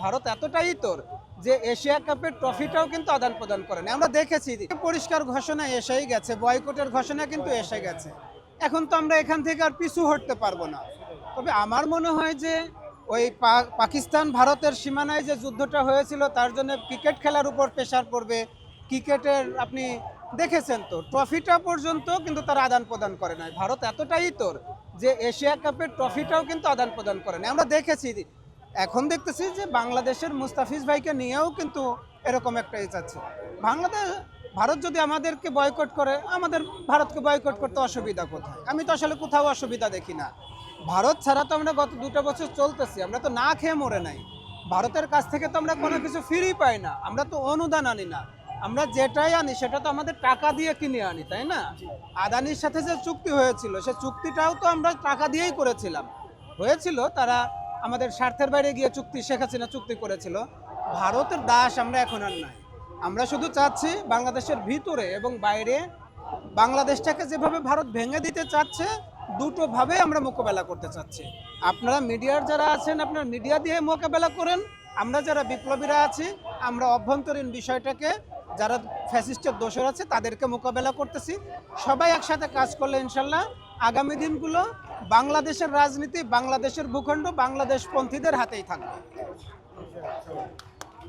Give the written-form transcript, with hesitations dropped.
ভারত এতটাই তোর যে এশিয়া কাপের ট্রফিটাও কিন্তু আদান প্রদান করে না। আমরা দেখেছি পরিষ্কার ঘোষণা এসেই গেছে, বয়কটের ঘোষণা কিন্তু এসে গেছে। এখন তো আমরা এখান থেকে আর পিছু হটতে পারবো না। তবে আমার মনে হয় যে ওই পাকিস্তান ভারতের সীমানায় যে যুদ্ধটা হয়েছিল তার জন্য ক্রিকেট খেলার উপর প্রেশার পড়বে। ক্রিকেটের আপনি দেখেছেন তো ট্রফিটা পর্যন্ত কিন্তু তারা আদান প্রদান করে নাই। ভারত এতটাই তোর যে এশিয়া কাপের ট্রফিটাও কিন্তু আদান প্রদান করে না। আমরা দেখেছি, এখন দেখতেছি যে বাংলাদেশের মুস্তাফিজ ভাইকে নিয়েও কিন্তু এরকম একটা আছে। ভারত যদি আমাদেরকে বয়কট করে, আমাদের ভারতকে বয়কট করতে অসুবিধা কোথায়? আমি তো আসলে কোথাও অসুবিধা দেখি না। ভারত ছাড়া তো আমরা গত 2টা বছর চলতেছি, আমরা তো না খেয়ে মরে নাই। ভারতের কাছ থেকে তো আমরা কোনো কিছু ফ্রি পাই না, আমরা তো অনুদান আনি না। আমরা যেটাই আনি সেটা তো আমাদের টাকা দিয়ে কিনে আনি, তাই না? আদানির সাথে যে চুক্তি হয়েছিল সে চুক্তিটাও তো আমরা টাকা দিয়েই করেছিলাম। তারা আমাদের স্বার্থের বাইরে গিয়ে শেখ হাসিনা চুক্তি করেছিল। ভারতের দাস আমরা এখন আর নাই। আমরা শুধু চাচ্ছি বাংলাদেশের ভিতরে এবং বাইরে বাংলাদেশটাকে যেভাবে ভারত ভেঙে দিতে চাচ্ছে, দুটোভাবে আমরা মোকাবেলা করতে চাচ্ছি। আপনারা মিডিয়ার যারা আছেন, আপনারা মিডিয়া দিয়ে মোকাবেলা করেন। আমরা যারা বিপ্লবীরা আছি, আমরা অভ্যন্তরীণ বিষয়টাকে, যারা ফ্যাসিস্টের দোষর আছে তাদেরকে মোকাবেলা করতেছি। সবাই একসাথে কাজ করলে ইনশাল্লাহ আগামী দিনগুলো বাংলাদেশের রাজনীতি, বাংলাদেশের ভূখণ্ড, বাংলাদেশপন্থীদের হাতেই থাকবে।